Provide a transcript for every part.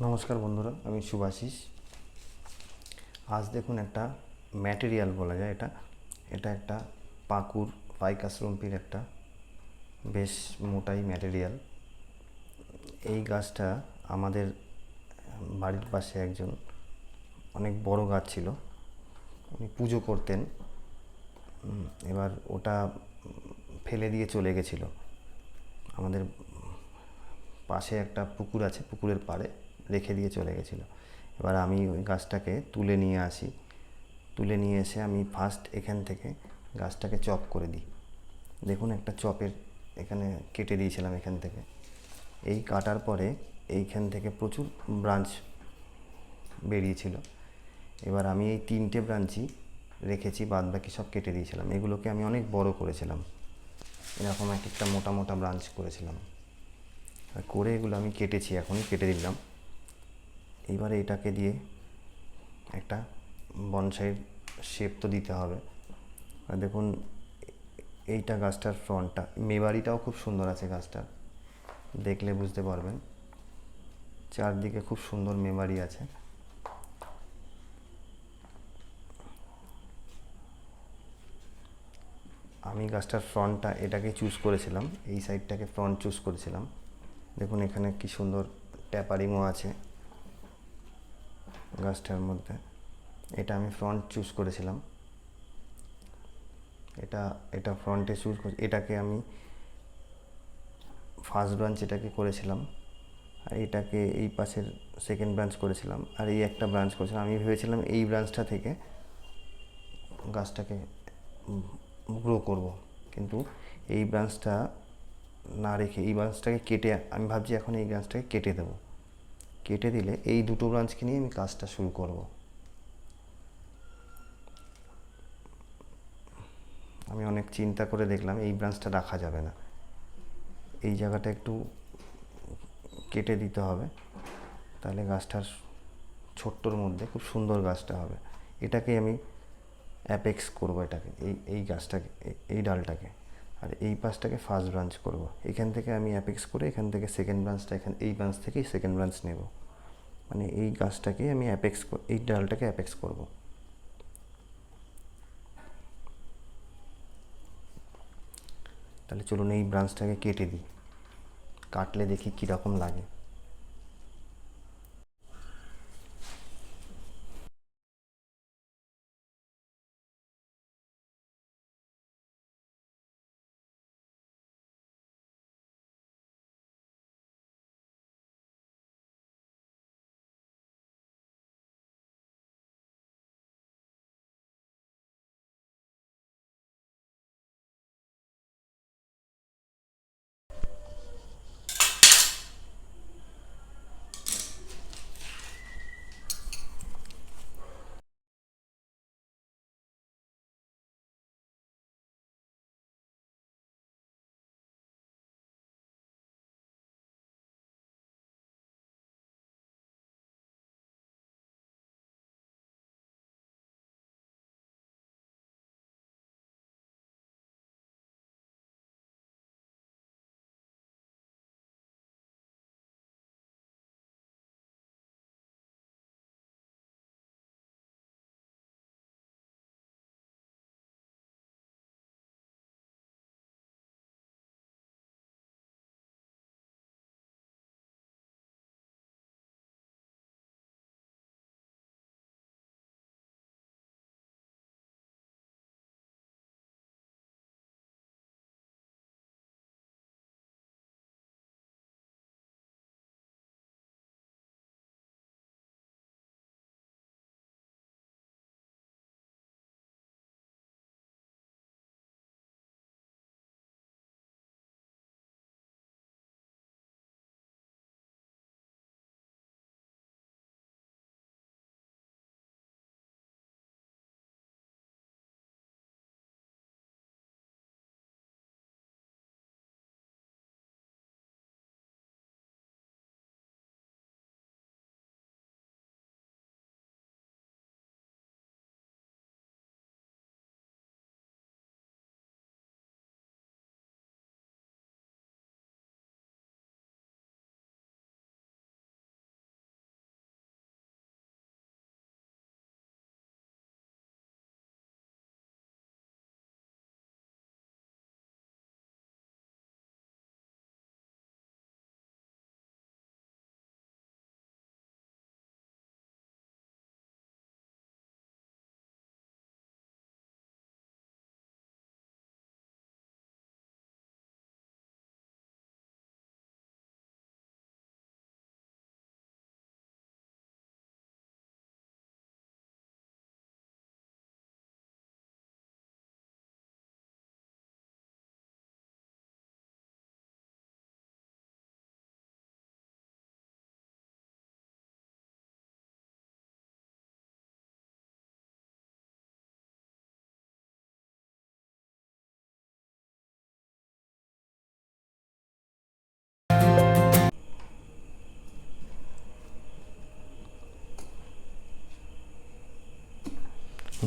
নমস্কার বন্ধুরা, আমি শুভাশিস। আজ দেখুন একটা ম্যাটেরিয়াল বলা যায়, এটা এটা একটা পাকুর ফাইকাস রুম্পির একটা বেশ মোটাই ম্যাটেরিয়াল। এই গাছটা আমাদের বাড়ির পাশে একজন অনেক বড় গাছ ছিল, উনি পুজো করতেন। এবার ওটা ফেলে দিয়ে চলে গেছিলো। আমাদের পাশে একটা পুকুর আছে, পুকুরের পাড়ে রেখে দিয়ে চলে গেছিলো। এবার আমি ওই গাছটাকে তুলে নিয়ে আসি, তুলে নিয়ে এসে আমি ফার্স্ট এখান থেকে গাছটাকে চপ করে দিই। দেখুন একটা চপের এখানে কেটে দিয়েছিলাম এখান থেকে। এই কাটার পরে এইখান থেকে প্রচুর ব্রাঞ্চ বেরিয়েছিল। এবার আমি এই 3টে ব্রাঞ্চই রেখেছি, বাদ বাকি সব কেটে দিয়েছিলাম। এগুলোকে আমি অনেক বড় করেছিলাম, এরকম একটা মোটা মোটা ব্রাঞ্চ করেছিলাম। আর করে এগুলো আমি কেটেছি, এখনই কেটে দিলাম। এইবারে এটাকে দিয়ে একটা বনসাইয়ের শেপ তো দিতে হবে। আর দেখুন এইটা গাছটার ফ্রন্টটা, মেবারিটাও খুব সুন্দর আছে গাছটার, দেখলে বুঝতে পারবেন। চারদিকে খুব সুন্দর মেমারি আছে। আমি গাছটার ফ্রন্টটা এটাকে চুজ করেছিলাম, এই সাইডটাকে ফ্রন্ট চুজ করেছিলাম। দেখুন এখানে কি সুন্দর ট্যাপারিংও আছে গাছটার মধ্যে। এটা আমি ফ্রন্ট চুজ করেছিলাম, এটা এটা ফ্রন্টে চুজ করে এটাকে আমি ফার্স্ট ব্রাঞ্চ এটাকে করেছিলাম। আর এটাকে এই পাশের সেকেন্ড ব্রাঞ্চ করেছিলাম, আর এই একটা ব্রাঞ্চ করেছিলাম। আমি ভেবেছিলাম এই ব্রাঞ্চটা থেকে গাছটাকে গ্রো করব, কিন্তু এই ব্রাঞ্চটা না রেখে এই ব্রাঞ্চটাকে কেটে আমি ভাবছি এখন এই ব্রাঞ্চটাকে কেটে দেবো। কেটে দিলে এই দুটো ব্রাঞ্চকে নিয়ে আমি কাজটা শুরু করব। আমি অনেক চিন্তা করে দেখলাম এই ব্রাঞ্চটা রাখা যাবে না, এই জায়গাটা একটু কেটে দিতে হবে, তাহলে গাছটার ছোট্টর মধ্যে খুব সুন্দর গাছটা হবে। এটাকে আমি অ্যাপেক্স করব, এটাকে এই গাছটাকে, এই ডালটাকে। আর এই পাশটাকে ফার্স্ট ব্রাঞ্চ করব। এখান থেকে আমি অ্যাপেক্স করে এখান থেকে সেকেন্ড ব্রাঞ্চটা, এই ব্রাঞ্চ থেকেই সেকেন্ড ব্রাঞ্চ নেব। মানে এই গাছটাকে আমি এই ডালটাকে অ্যাপেক্স করব। তাহলে চলুন এই ব্রাঞ্চটাকে কেটে দিই, কাটলে দেখি কীরকম লাগে।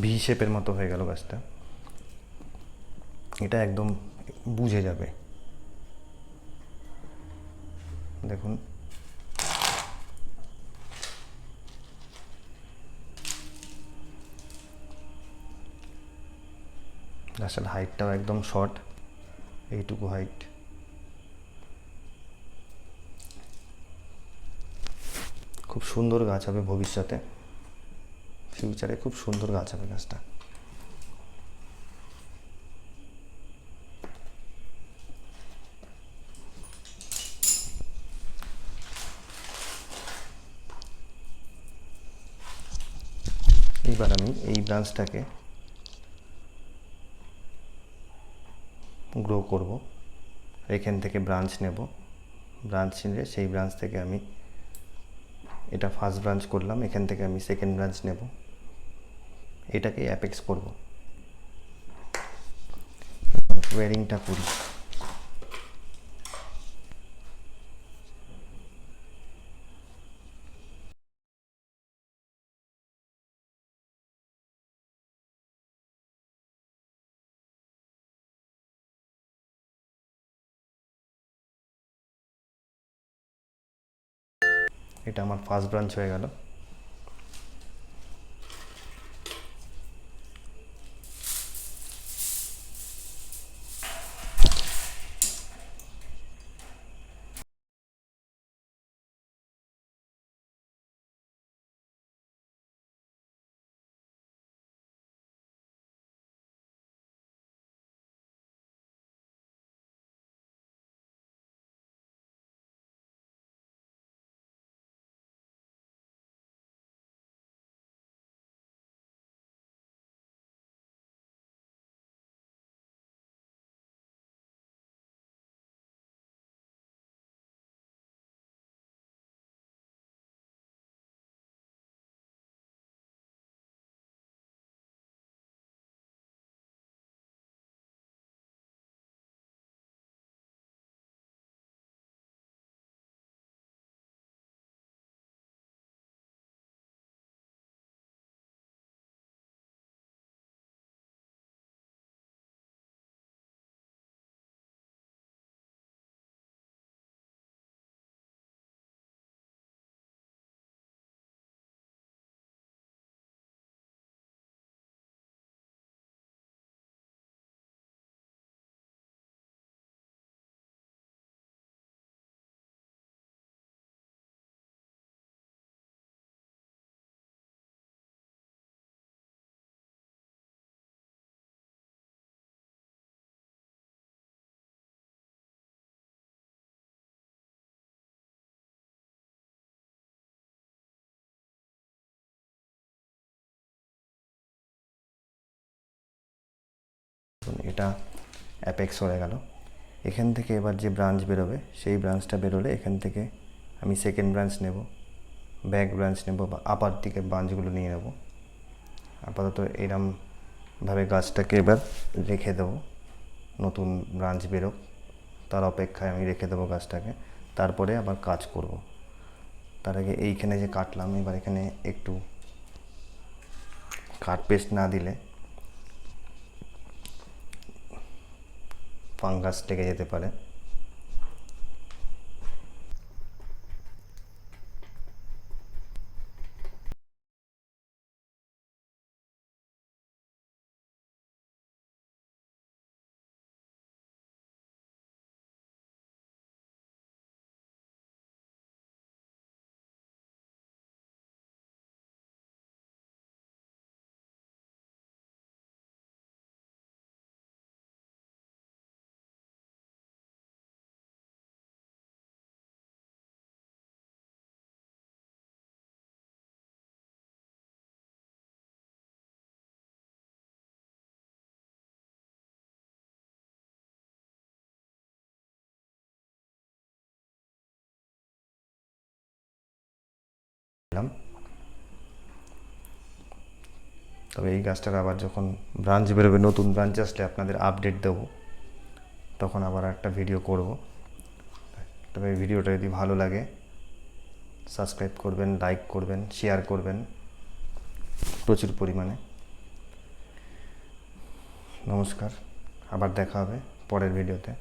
ভি শেপের মতো হয়ে গেল গাছটা। এটা একদম বুঝে যাবে, দেখুন। গাছটার হাইটটাও একদম শর্ট, এইটুকু হাইট। খুব সুন্দর গাছ হবে ভবিষ্যতে, ফিউচারে খুব সুন্দর গাছ হবে গাছটা। এইবার আমি এই ব্রাঞ্চটাকে গ্রো করব। এখান থেকে ব্রাঞ্চ নেব, ব্রাঞ্চ নিলে সেই ব্রাঞ্চ থেকে আমি, এটা ফার্স্ট ব্রাঞ্চ করলাম, এখান থেকে আমি সেকেন্ড ব্রাঞ্চ নেব, এটাকে অ্যাপেক্স করব। ওয়ারিংটা করি। এটা আমার ফার্স্ট ব্রাঞ্চ হয়ে গেল। এটা অ্যাপেক্স হয়ে গেল। এখান থেকে এবার যে ব্রাঞ্চ বেরোবে, সেই ব্রাঞ্চটা বেরোলে এখান থেকে আমি সেকেন্ড ব্রাঞ্চ নেব, ব্যাক ব্রাঞ্চ নেব, বা আপার দিকে ব্রাঞ্চগুলো নিয়ে নেব। আপাতত এরমভাবে গাছটাকে এবার রেখে দেবো, নতুন ব্রাঞ্চ বেরোক তার অপেক্ষায় আমি রেখে দেবো গাছটাকে। তারপরে আবার কাজ করব। তার আগে এইখানে যে কাটলাম, এবার এখানে একটু কাট পেস্ট না দিলে ফাঙ্গাস লেগে যেতে পারে। তবে এই গাছটার আবার যখন ব্রাঞ্চ বেরোবে, নতুন ব্রাঞ্চ আসলে আপনাদের আপডেট দেবো, তখন আবার একটা ভিডিও করব। তবে এই ভিডিওটা যদি ভালো লাগে সাবস্ক্রাইব করবেন, লাইক করবেন, শেয়ার করবেন প্রচুর পরিমাণে। নমস্কার, আবার দেখা হবে পরের ভিডিওতে।